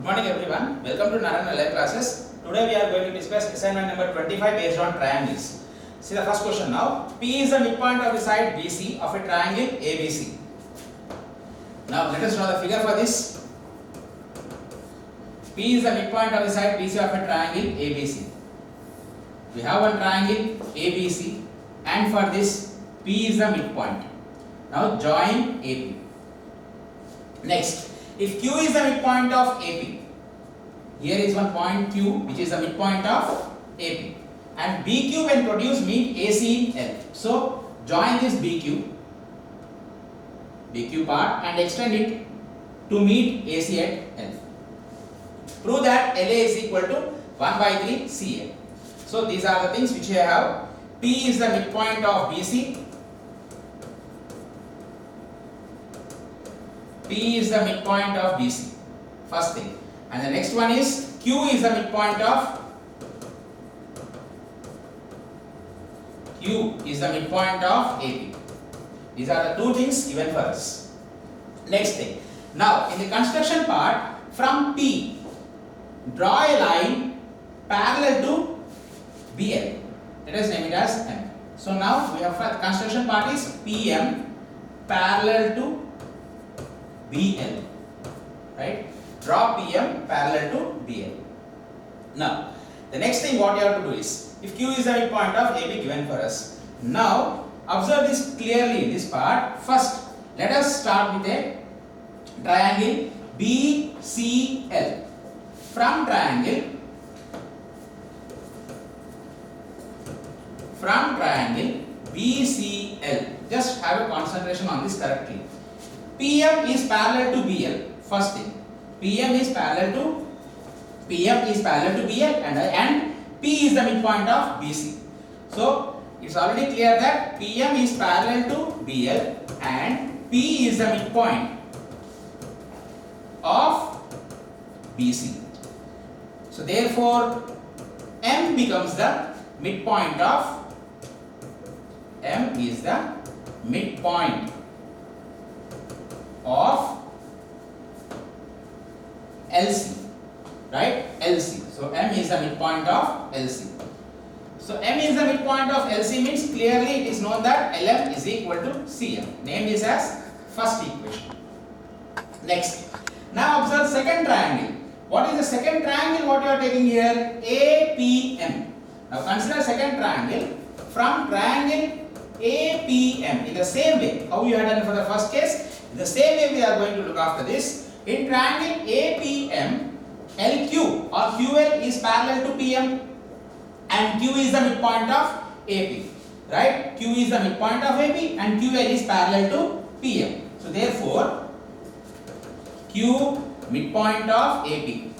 Good morning everyone. Welcome to Narayana Live Classes. Today we are going to discuss assignment number 25 based on triangles. See the first question now. P is the midpoint of the side BC of a triangle ABC. Now let us draw the figure for this. P is the midpoint of the side BC of a triangle ABC. We have one triangle ABC and for this P is the midpoint. Now join AP. Next. If Q is the midpoint of AP, here is one point Q which is the midpoint of AP, and BQ when produced meet AC in L. So join this BQ part and extend it to meet AC at L. Prove that LA is equal to 1 by 3 CA. So these are the things which I have. P is the midpoint of BC. P is the midpoint of BC, first thing, and the next one is Q is the midpoint of AP. These are the two things given for us. Next thing, now in the construction part, from P, draw a line parallel to BL. Let us name it as M. So now we have for the construction part is PM parallel to BL, right? Draw PM parallel to BL. Now, the next thing what you have to do is, if Q is the midpoint of AB given for us, now observe this clearly in this part. First, let us start with a triangle BCL. From triangle BCL, just have a concentration on this correctly. PM is parallel to BL. First thing, PM is parallel to BL and P is the midpoint of BC. So it's already clear that PM is parallel to BL and P is the midpoint of BC. So therefore M becomes the midpoint of LC, right? LC. So M is the midpoint of LC. So M is the midpoint of LC means clearly it is known that LM is equal to CM. Name this as first equation. Next. Now observe second triangle. What is the second triangle what you are taking here? APM. Now consider second triangle from triangle APM in the same way how you had done for the first case. In the same way we are going to look after this. In triangle APM, LQ or QL is parallel to PM and Q is the midpoint of AP, right? Q is the midpoint of AP and QL is parallel to PM. So therefore, Q midpoint of AP,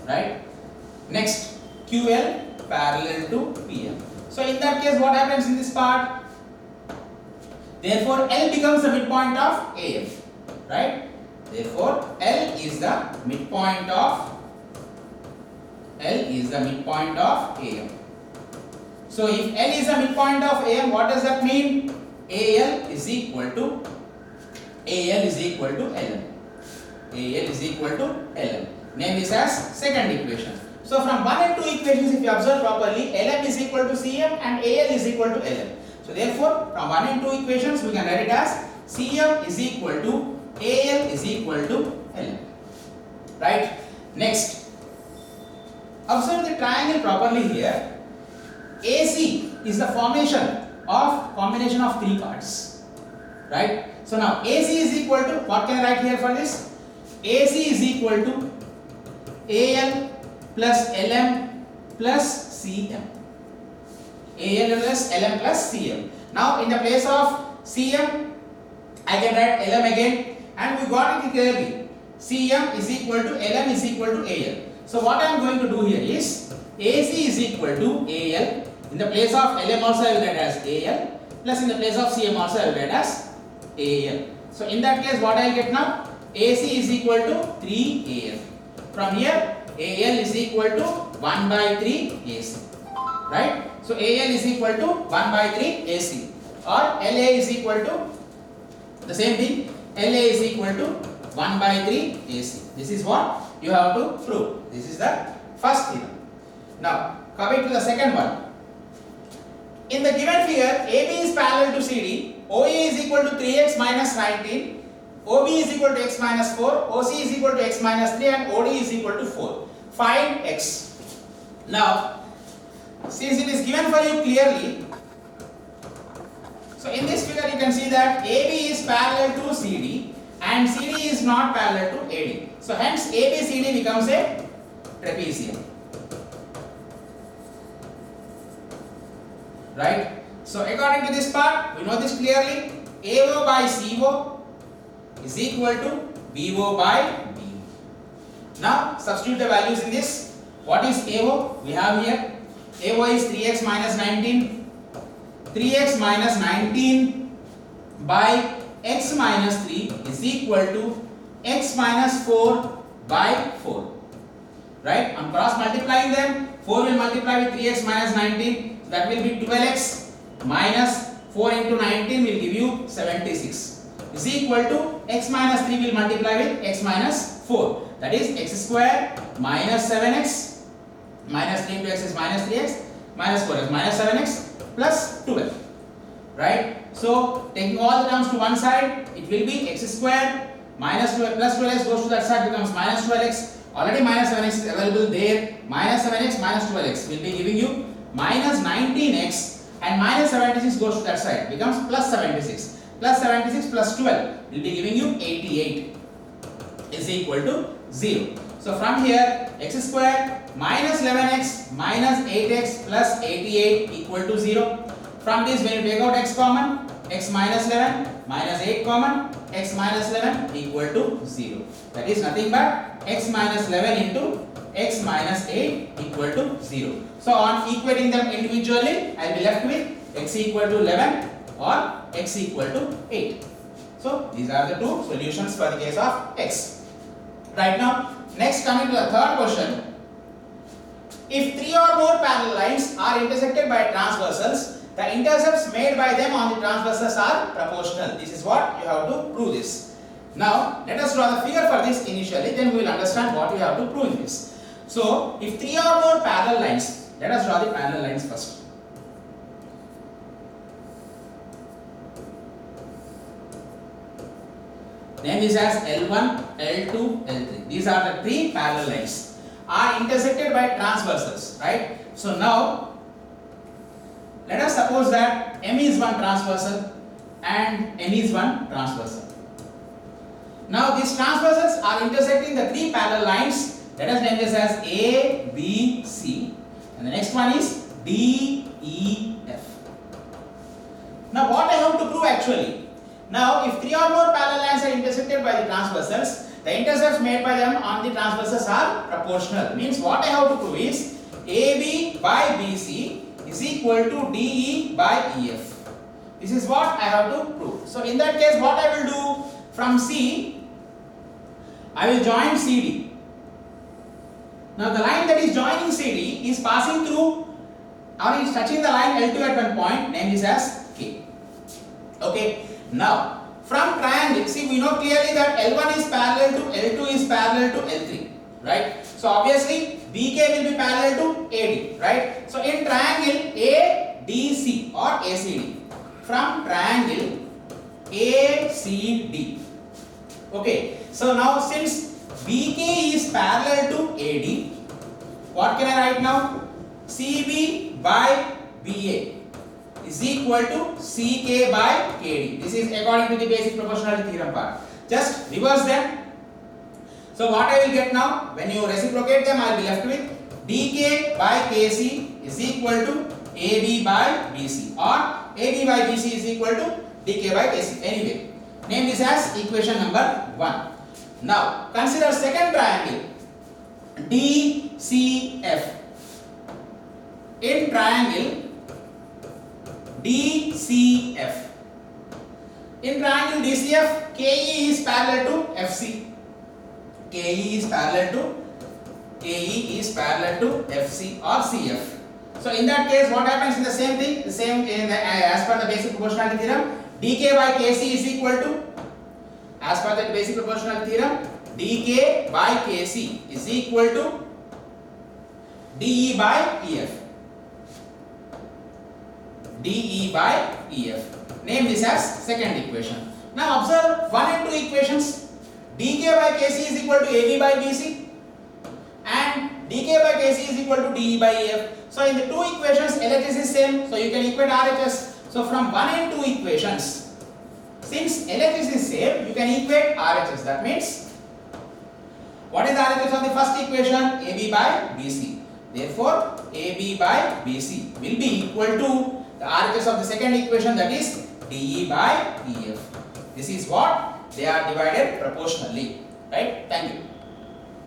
right? Next, QL parallel to PM. So in that case, what happens in this part? Therefore, L becomes the midpoint of AM, right? Therefore, L is the midpoint of AM. So, if L is the midpoint of AM, what does that mean? AL is equal to LM. Name this as second equation. So, from 1 and 2 equations, if you observe properly, LM is equal to CM and AL is equal to LM. So therefore, from 1 and 2 equations, we can write it as CM is equal to AL is equal to LM. Right? Next, observe the triangle properly here. AC is the combination of three parts. Right? So now AC is equal to, what can I write here for this? AC is equal to AL plus LM plus CM. AL plus LM plus CM. Now in the place of CM, I can write LM again and we got it clearly. CM is equal to LM is equal to AL. So what I am going to do here is AC is equal to AL. In the place of LM also I will write as AL plus in the place of CM also I will write as AL. So in that case what I will get now? AC is equal to 3AL. From here AL is equal to 1 by 3 AC. Right? So AL is equal to 1 by 3 AC or LA is equal to the same thing. LA is equal to 1 by 3 AC. This is what you have to prove. This is the first theorem. Now, coming to the second one. In the given figure, AB is parallel to CD, OA is equal to 3x minus 19, OB is equal to x minus 4, OC is equal to x minus 3 and OD is equal to 4. Find x. Now, since it is given for you clearly, so in this figure you can see that AB is parallel to CD and CD is not parallel to AD. So hence ABCD becomes a trapezium. Right? So according to this part, we know this clearly. AO by CO is equal to BO by BO. Now substitute the values in this. What is AO? We have here AO is 3x minus 19. 3x minus 19 by x minus 3 is equal to x minus 4 by 4. Right? On cross multiplying them, 4 will multiply with 3x minus 19. That will be 12x minus 4 into 19 will give you 76 is equal to x minus 3 will multiply with x minus 4, that is x square minus 7x minus 3 into x is minus 3x minus 4x minus 7x plus 12. Right? So taking all the terms to one side, it will be x square minus 12 plus 12x goes to that side, becomes minus 12x. Already minus 7x is available there. Minus 7x minus 12x will be giving you minus 19x, and minus 76 goes to that side, becomes plus 76. Plus 76 plus 12 will be giving you 88 is equal to 0. So from here x square minus 11x minus 8x plus 88 equal to 0. From this, when you take out x common, x minus 11 minus 8 common, x minus 11 equal to 0. That is nothing but x minus 11 into x minus 8 equal to 0. So on equating them individually, I will be left with x equal to 11 or x equal to 8. So these are the two solutions for the case of x. Right now, next coming to the third question. If three or more parallel lines are intersected by transversals, the intercepts made by them on the transversals are proportional. This is what you have to prove this. Now, let us draw the figure for this initially, then we will understand what we have to prove in this. So, if three or more parallel lines, let us draw the parallel lines first. Name this as L1, L2, L3. These are the three parallel lines. Are intersected by transversals, right? So now, let us suppose that M is one transversal and N is one transversal. Now these transversals are intersecting the three parallel lines. Let us name this as A, B, C, and the next one is D, E, F. Now what I have to prove actually? Now if three or more parallel lines are intersected by the transversals, the intercepts made by them on the transversals are proportional. Means what I have to prove is AB by BC is equal to DE by EF. This is what I have to prove. So in that case, what I will do, from C, I will join CD. Now the line that is joining CD is passing through or is touching the line L2 at one point, name this as K. Okay. Now from triangle, see, we know clearly that L1 is parallel to L2 is parallel to L3, right? So obviously BK will be parallel to AD, right? So in triangle ADC or ACD, from triangle ACD, okay. So now since BK is parallel to AD, what can I write now? CB by BA is equal to CK by KD. This is according to the basic proportionality theorem part. Just reverse them. So what I will get now, when you reciprocate them, I will be left with DK by KC is equal to AB by BC, or AB by BC is equal to DK by KC. Anyway, name this as equation number 1. Now consider second triangle DCF. In triangle DCF, in triangle DCF, KE is parallel to FC. KE is parallel to FC or CF. So in that case, what happens in the same thing? The same as per the basic proportionality theorem. DK by KC is equal to, As per that basic proportional theorem, dk by kc is equal to de by ef. de by ef. Name this as second equation. Now observe 1 and 2 equations. dk by kc is equal to ab by bc and dk by kc is equal to de by ef. So in the two equations LHS is same, so you can equate RHS. So from 1 and 2 equations, since LHS is same, you can equate RHS. That means, what is RHS of the first equation? AB by BC. Therefore, AB by BC will be equal to the RHS of the second equation, that is DE by EF. This is what they are divided proportionally. Right? Thank you.